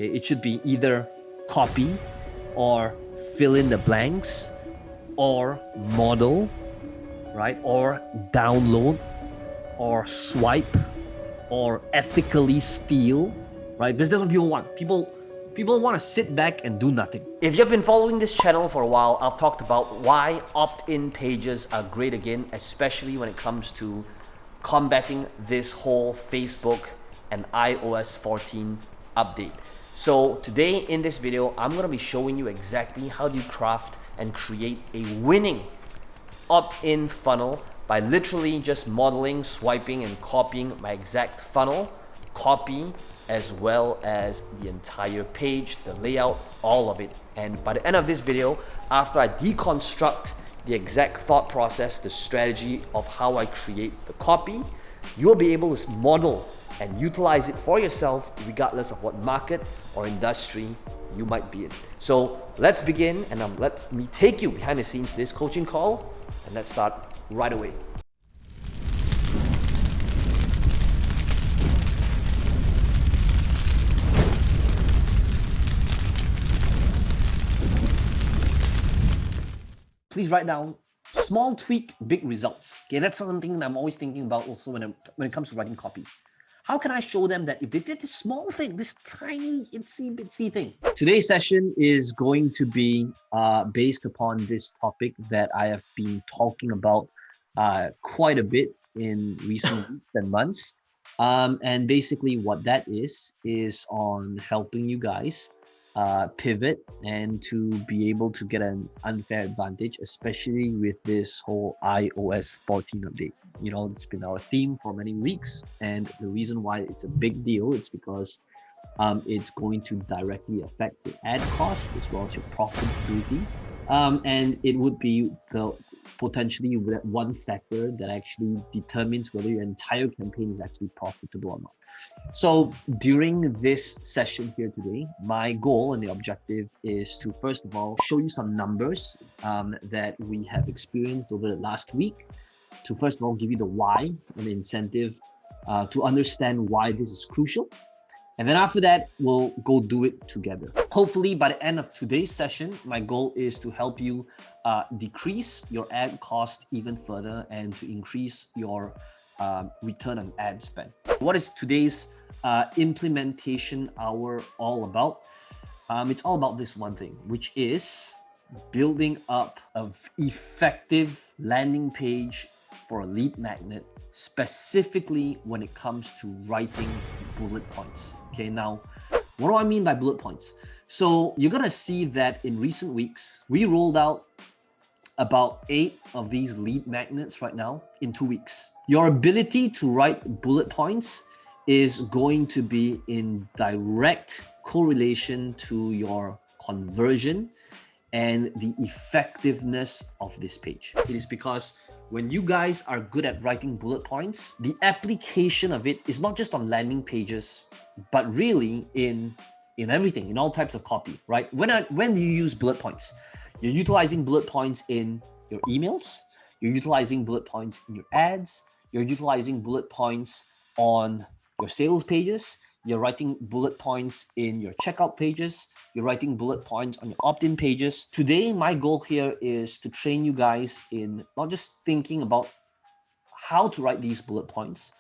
Okay, it should be either copy or fill in the blanks or model, right? Or download or swipe or ethically steal, right? Because that's what people want. People want to sit back and do nothing. If you've been following this channel for a while, I've talked about why opt-in pages are great again, especially when it comes to combating this whole Facebook and iOS 14 update. So today in this video, I'm going to be showing you exactly how do you craft and create a winning opt-in funnel by literally just modeling, swiping, and copying my exact funnel, copy as well as the entire page, the layout, all of it. And by the end of this video, after I deconstruct the exact thought process, the strategy of how I create the copy, you'll be able to model and utilize it for yourself regardless of what market or industry you might be in. So let's begin, and let me take you behind the scenes to this coaching call, and let's start right away. Please write down small tweak, big results. Okay, that's something that I'm always thinking about also when it comes to writing copy. How can I show them that if they did this small thing, this tiny itsy bitsy thing? Today's session is going to be based upon this topic that I have been talking about quite a bit in recent weeks and months. And basically what that is on helping you guys pivot and to be able to get an unfair advantage, especially with this whole iOS 14 update. You know, it's been our theme for many weeks, and the reason why it's a big deal, it's because it's going to directly affect your ad cost as well as your profitability, and it would be the potentially one factor that actually determines whether your entire campaign is actually profitable or not. So during this session here today, my goal and the objective is to first of all show you some numbers that we have experienced over the last week, to first of all give you the why and the incentive to understand why this is crucial. And then after that, we'll go do it together. Hopefully by the end of today's session, my goal is to help you decrease your ad cost even further and to increase your return on ad spend. What is today's implementation hour all about? It's all about this one thing, which is building up an effective landing page for a lead magnet, specifically when it comes to writing bullet points. Okay, now, what do I mean by bullet points? So you're gonna see that in recent weeks, we rolled out about 8 of these lead magnets right now in 2 weeks. Your ability to write bullet points is going to be in direct correlation to your conversion and the effectiveness of this page. It is because when you guys are good at writing bullet points, the application of it is not just on landing pages, but really in everything, in all types of copy, right? When do you use bullet points? You're utilizing bullet points in your emails, you're utilizing bullet points in your ads, you're utilizing bullet points on your sales pages, you're writing bullet points in your checkout pages, you're writing bullet points on your opt-in pages. Today, my goal here is to train you guys in not just thinking about how to write these bullet points.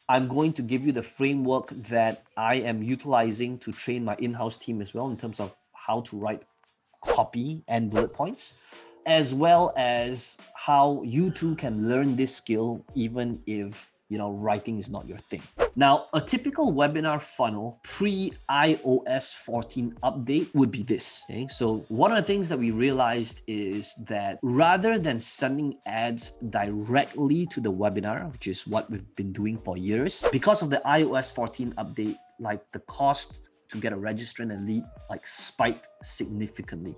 I'm going to give you the framework that I am utilizing to train my in-house team as well in terms of how to write copy and bullet points, as well as how you too can learn this skill even if writing is not your thing. Now, a typical webinar funnel pre-iOS 14 update would be this. Okay, so one of the things that we realized is that rather than sending ads directly to the webinar, which is what we've been doing for years, because of the iOS 14 update, like the cost to get a registrant and lead spiked significantly.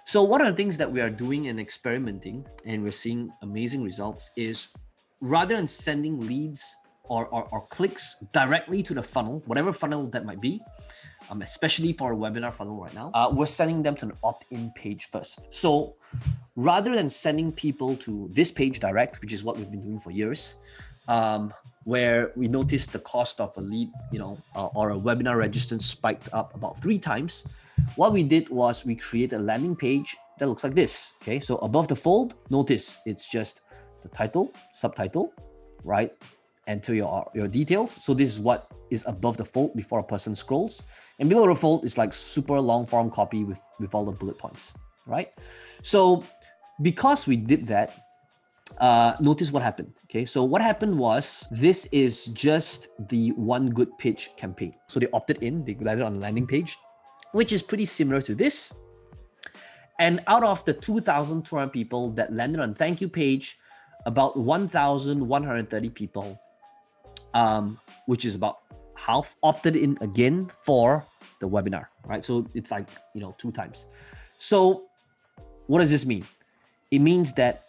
So one of the things that we are doing and experimenting, and we're seeing amazing results, is rather than sending leads or clicks directly to the funnel, whatever funnel that might be, especially for a webinar funnel right now, we're sending them to an opt-in page first. So rather than sending people to this page direct, which is what we've been doing for years, where we noticed the cost of a lead, or a webinar registrant spiked up about 3 times. What we did was we created a landing page that looks like this. Okay, so above the fold, notice it's just the title, subtitle, right? Enter your details. So this is what is above the fold before a person scrolls. And below the fold is like super long form copy with all the bullet points, right? So because we did that, notice what happened. Okay, so what happened was this is just the one good pitch campaign. So they opted in, they landed on the landing page, which is pretty similar to this. And out of the 2,200 people that landed on thank you page, about 1,130 people, which is about half, opted in again for the webinar, right? So it's like, 2 times. So what does this mean? It means that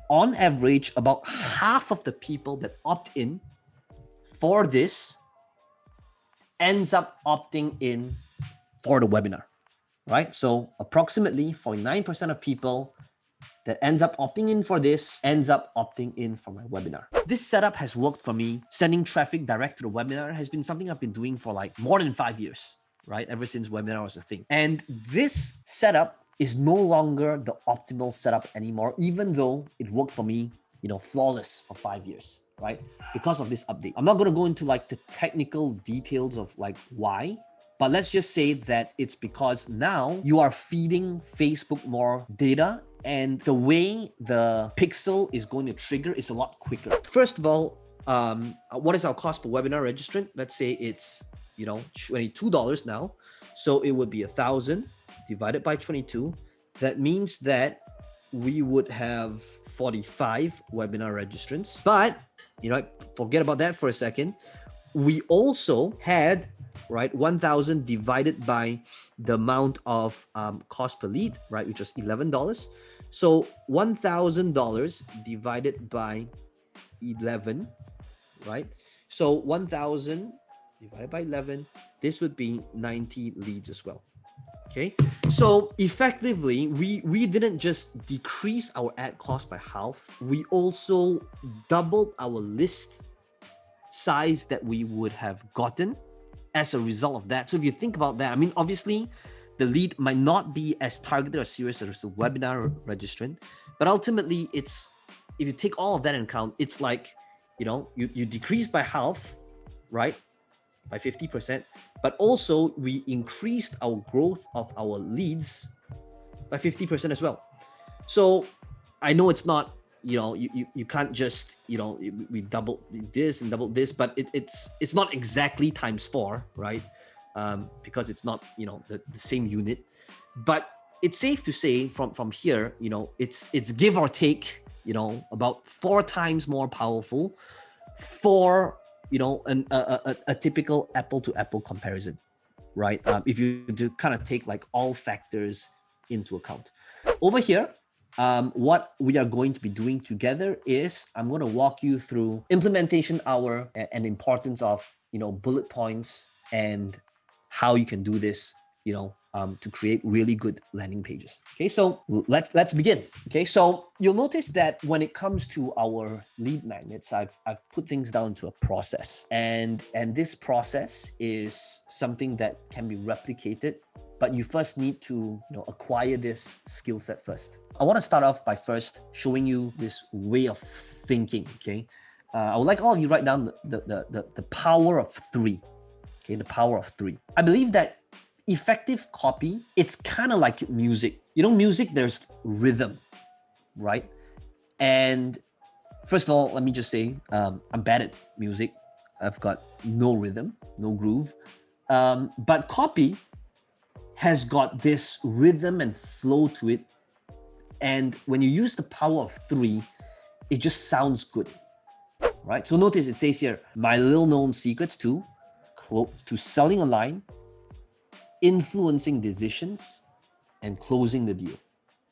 on average, about half of the people that opt in for this ends up opting in for the webinar, right? So approximately 49% of people that ends up opting in for this ends up opting in for my webinar. This setup has worked for me. Sending traffic direct to the webinar has been something I've been doing for like more than 5 years, right? Ever since webinar was a thing. And this setup is no longer the optimal setup anymore, even though it worked for me, flawless for 5 years, right? Because of this update. I'm not going to go into like the technical details of like why, but let's just say that it's because now you are feeding Facebook more data, and the way the pixel is going to trigger is a lot quicker. First of all, what is our cost per webinar registrant? Let's say it's, $22 now. So it would be 1,000 divided by 22. That means that we would have 45 webinar registrants. But, forget about that for a second. We also had, right, 1,000 divided by the amount of cost per lead, right, which was $11. So $1,000 divided by 11, right? So 1,000 divided by 11, this would be 90 leads as well. Okay, so effectively, we didn't just decrease our ad cost by half, we also doubled our list size that we would have gotten as a result of that. So if you think about that, I mean, obviously, the lead might not be as targeted or serious as a webinar registrant, but ultimately, it's, if you take all of that into account, it's like, you decrease by half, right? By 50%, but also we increased our growth of our leads by 50% as well. So I know it's not, you can't just, we double this and double this, but it's not exactly times 4, right? Because it's not, the same unit, but it's safe to say from here, it's give or take, about 4 times more powerful for, a typical apple to apple comparison, right? If you do kind of take like all factors into account. Over here, what we are going to be doing together is I'm going to walk you through implementation hour and importance of, bullet points and how you can do this, to create really good landing pages. Okay, so let's begin. Okay, so you'll notice that when it comes to our lead magnets, I've put things down to a process, and this process is something that can be replicated, but you first need to acquire this skill set first. I want to start off by first showing you this way of thinking. Okay, I would like all of you write down the power of 3. Okay, the power of 3. I believe that effective copy, it's kind of like music. Music, there's rhythm, right? And first of all, let me just say, I'm bad at music. I've got no rhythm, no groove. But copy has got this rhythm and flow to it. And when you use the power of 3, it just sounds good, right? So notice it says here, my little known secrets to selling online, influencing decisions, and closing the deal.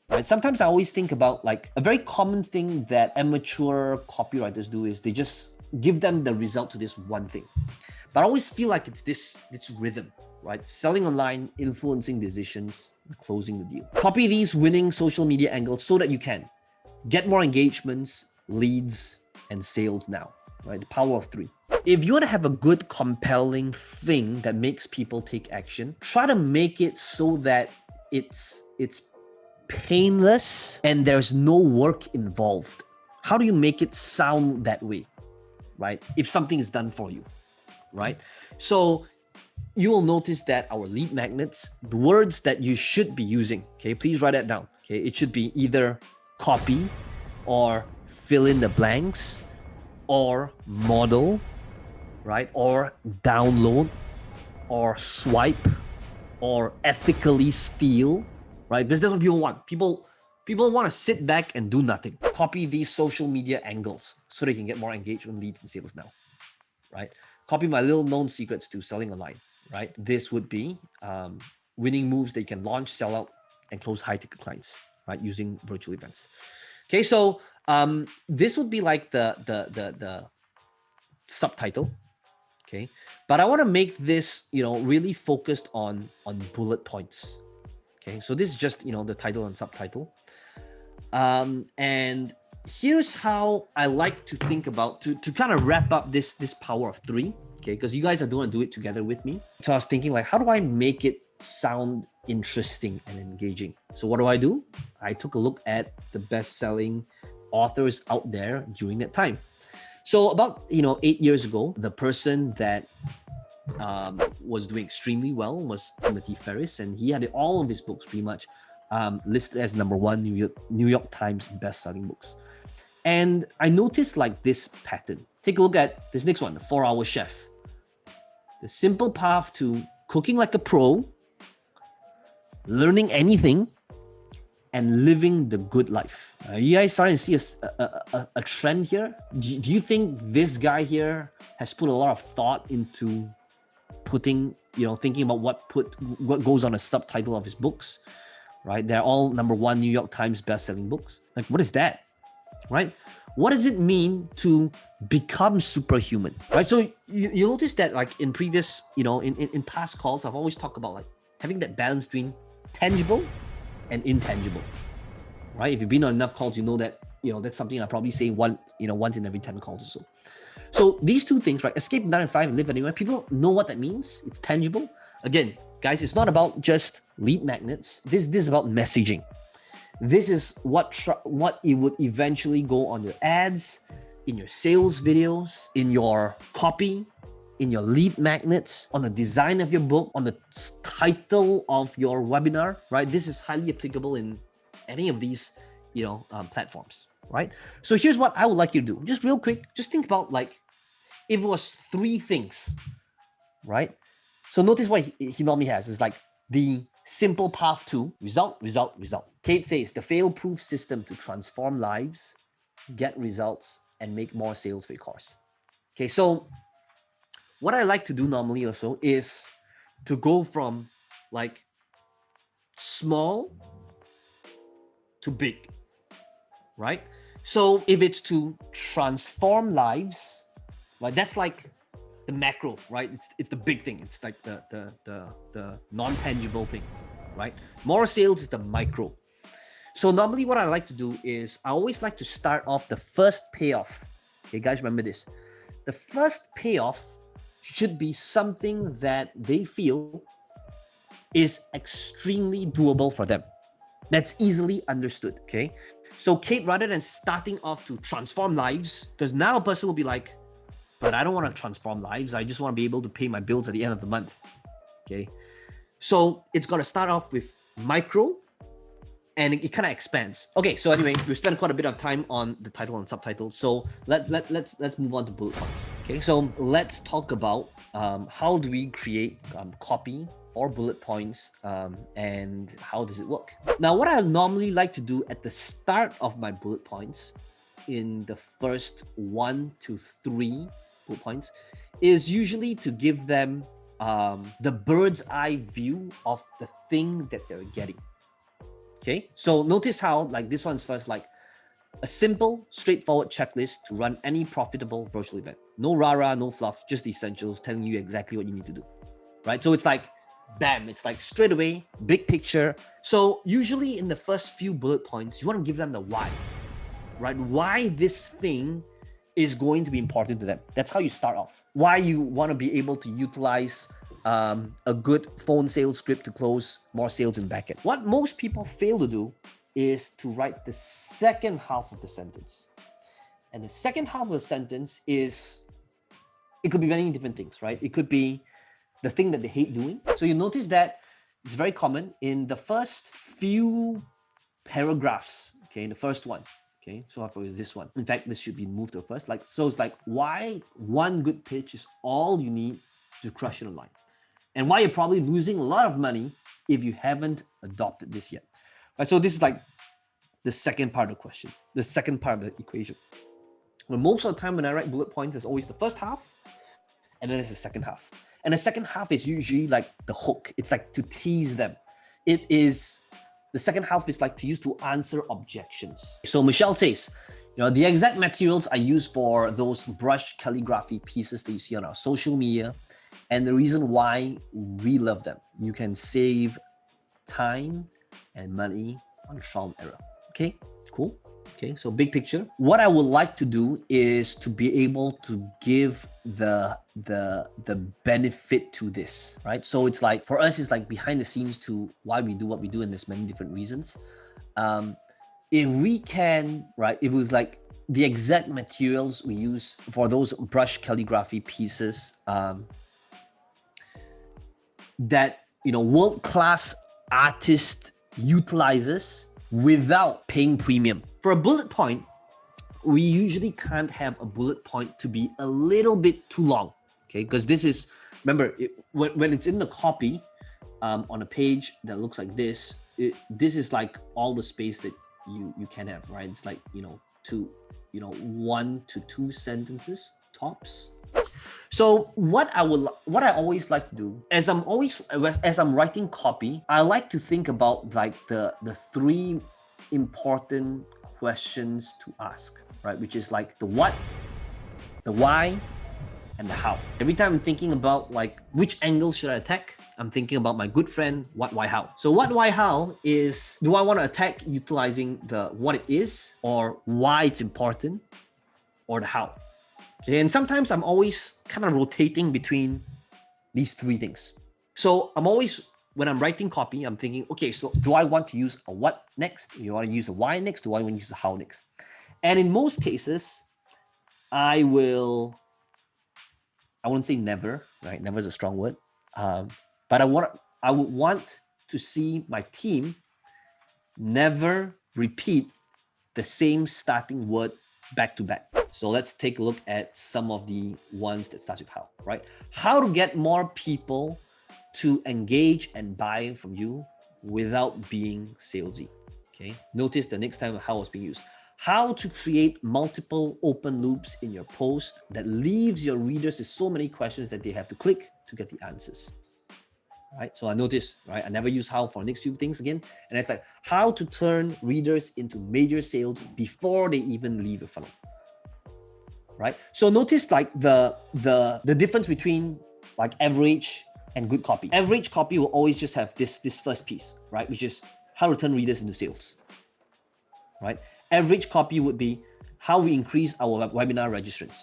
Right? Sometimes I always think about like a very common thing that amateur copywriters do is they just give them the result to this one thing. But I always feel like it's this rhythm, right? Selling online, influencing decisions, and closing the deal. Copy these winning social media angles so that you can get more engagements, leads, and sales now, right? The power of 3. if you want to have a good, compelling thing that makes people take action, try to make it so that it's painless and there's no work involved. How do you make it sound that way, right? If something is done for you, right? So you will notice that our lead magnets, the words that you should be using, okay, please write that down. Okay, it should be either copy or fill in the blanks or model, right? Or download or swipe or ethically steal, right? Because that's what people want. People want to sit back and do nothing. Copy these social media angles so they can get more engagement, leads, and sales now, right? Copy my little known secrets to selling online, right? This would be winning moves that you can launch, sell out, and close high ticket clients, right? Using virtual events. Okay, so this would be like the subtitle. Okay, but I want to make this, really focused on bullet points. Okay, so this is just, the title and subtitle. And here's how I like to think about to kind of wrap up this power of three. Okay, because you guys are going to do it together with me. So I was thinking, like, how do I make it sound interesting and engaging? So what do? I took a look at the best-selling authors out there during that time. So about 8 years ago, the person that was doing extremely well was Timothy Ferriss, and he had all of his books pretty much listed as #1 New York Times best-selling books. And I noticed like this pattern. Take a look at this next one, the 4-Hour Chef. The simple path to cooking like a pro, learning anything, and living the good life. You guys starting to see a trend here? Do you think this guy here has put a lot of thought into putting, thinking about what goes on a subtitle of his books, right? They're all #1 New York Times best-selling books. Like, what is that, right? What does it mean to become superhuman, right? So you notice that, like, in previous, in past calls, I've always talked about like having that balance between tangible and intangible, right? If you've been on enough calls, you know that, that's something I probably say once in every 10 calls or so. So these two things, right? Escape 9 to 5 and live anywhere. People know what that means. It's tangible. Again, guys, it's not about just lead magnets. This is about messaging. This is what it would eventually go on your ads, in your sales videos, in your copy, in your lead magnets, on the design of your book, on the title of your webinar, right? This is highly applicable in any of these, platforms, right? So here's what I would like you to do. Just real quick, just think about, like, if it was 3 things, right? So notice what he normally has is like the simple path to result. Kate says the fail-proof system to transform lives, get results, and make more sales for your course. Okay, so what I like to do normally also is to go from like small to big, right? So if it's to transform lives, right, that's like the macro, right? It's the big thing. It's like the non-tangible thing, right? More sales is the micro. So normally what I like to do is I always like to start off the first payoff. Okay, guys, remember this. The first payoff should be something that they feel is extremely doable for them. That's easily understood, okay? So Kate, rather than starting off to transform lives, because now a person will be like, but I don't want to transform lives. I just want to be able to pay my bills at the end of the month, okay? So it's got to start off with micro, and it kind of expands. Okay, so anyway, we spent quite a bit of time on the title and subtitle. So let's move on to bullet points. Okay, so let's talk about how do we create copy for bullet points and how does it work. Now, what I normally like to do at the start of my bullet points, in the first 1 to 3 bullet points, is usually to give them the bird's eye view of the thing that they're getting. Okay, so notice how like this one's first, like a simple, straightforward checklist to run any profitable virtual event. No rah-rah, no fluff, just the essentials telling you exactly what you need to do, right? So it's like, bam, it's like straight away, big picture. So usually in the first few bullet points, you want to give them the why, right? Why this thing is going to be important to them. That's how you start off. Why you want to be able to utilize a good phone sales script to close more sales in backend. What most people fail to do is to write the second half of the sentence. And the second half of the sentence is, it could be many different things, right? It could be the thing that they hate doing. So you notice that it's very common in the first few paragraphs, okay, in the first one, okay, so for this one. In fact, this should be moved to first. Like, so it's like why one good pitch is all you need to crush it online, and why you're probably losing a lot of money if you haven't adopted this yet. Right, so this is like the second part of the question, the second part of the equation. But most of the time when I write bullet points, there's always the first half, and then there's the second half. And the second half is usually like the hook. It's like to tease them. The second half is like to use to answer objections. So Michelle says, the exact materials I use for those brush calligraphy pieces that you see on our social media, and the reason why we love them. You can save time and money on trial and error. Okay, cool. Okay, so big picture. What I would like to do is to be able to give the benefit to this, right? So it's like, for us, it's like behind the scenes to why we do what we do, and there's many different reasons. If we can, right, if it was like the exact materials we use for those brush calligraphy pieces, that, world-class artist utilizes without paying premium. For a bullet point, we usually can't have a bullet point to be a little bit too long, okay? Because this is, remember, when it's in the copy on a page that looks like this, this is like all the space that you can have, right? It's like, 1 to 2 sentences tops. So what I always like to do, as I'm writing copy, I like to think about like the 3 important questions to ask, right? Which is like the what, the why, and the how. Every time I'm thinking about like which angle should I attack, I'm thinking about my good friend, what, why, how. So what, why, how is, do I want to attack utilizing the what it is, or why it's important, or the how? Okay, and sometimes I'm always kind of rotating between these 3 things. So I'm always, when I'm writing copy, I'm thinking, okay, so do I want to use a what next? Do you want to use a why next? Do I want to use a how next? And in most cases, I wouldn't say never, right? Never is a strong word. But I would want to see my team never repeat the same starting word back to back. So let's take a look at some of the ones that starts with how, right? How to get more people to engage and buy from you without being salesy, okay? Notice the next time how it's being used. How to create multiple open loops in your post that leaves your readers with so many questions that they have to click to get the answers, right? So I noticed, right? I never use how for the next few things again. And it's like how to turn readers into major sales before they even leave your funnel, right? So notice like the difference between like average and good copy. Average copy will always just have this first piece, right? Which is how to turn readers into sales, right? Average copy would be how we increase our webinar registrants,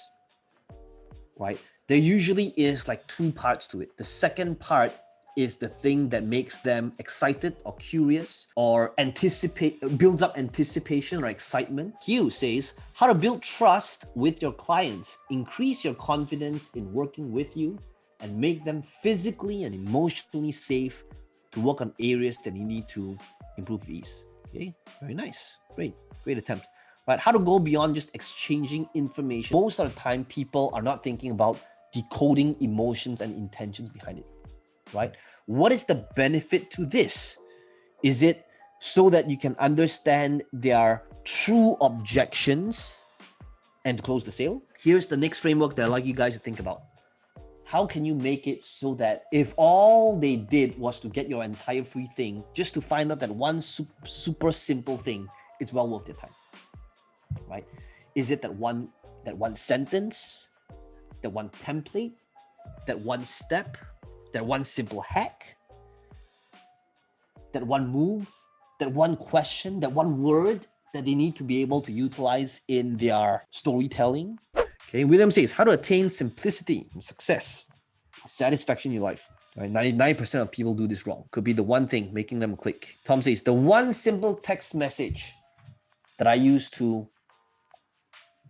right? There usually is like 2 parts to it. The second part is the thing that makes them excited or curious or builds up anticipation or excitement. Hugh says, how to build trust with your clients, increase your confidence in working with you, and make them physically and emotionally safe to work on areas that you need to improve ease. Okay, very nice. Great attempt. Right, how to go beyond just exchanging information. Most of the time, people are not thinking about decoding emotions and intentions behind it, right? What is the benefit to this? Is it so that you can understand their true objections and close the sale? Here's the next framework that I'd like you guys to think about. How can you make it so that if all they did was to get your entire free thing, just to find out that one super simple thing, it's well worth their time, right? Is it that one sentence, that one template, that one step, that one simple hack, that one move, that one question, that one word that they need to be able to utilize in their storytelling? Okay, William says, how to attain simplicity and success, satisfaction in your life. Right, 99% of people do this wrong. Could be the one thing making them click. Tom says, the one simple text message that I use to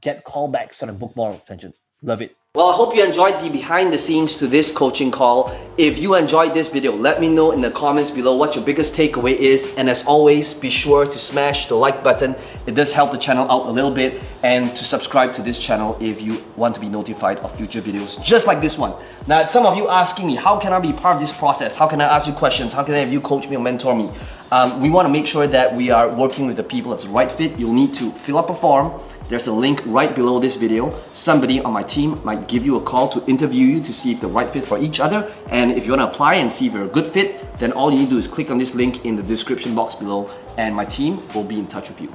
get callbacks on a book more attention. Love it. Well, I hope you enjoyed the behind the scenes to this coaching call. If you enjoyed this video, let me know in the comments below what your biggest takeaway is. And as always, be sure to smash the like button. It does help the channel out a little bit. And to subscribe to this channel if you want to be notified of future videos just like this one. Now, some of you asking me, how can I be part of this process? How can I ask you questions? How can I have you coach me or mentor me? We want to make sure that we are working with the people that's the right fit. You'll need to fill up a form. There's a link right below this video. Somebody on my team might give you a call to interview you to see if they're right fit for each other. And if you want to apply and see if you're a good fit, then all you need to do is click on this link in the description box below and my team will be in touch with you.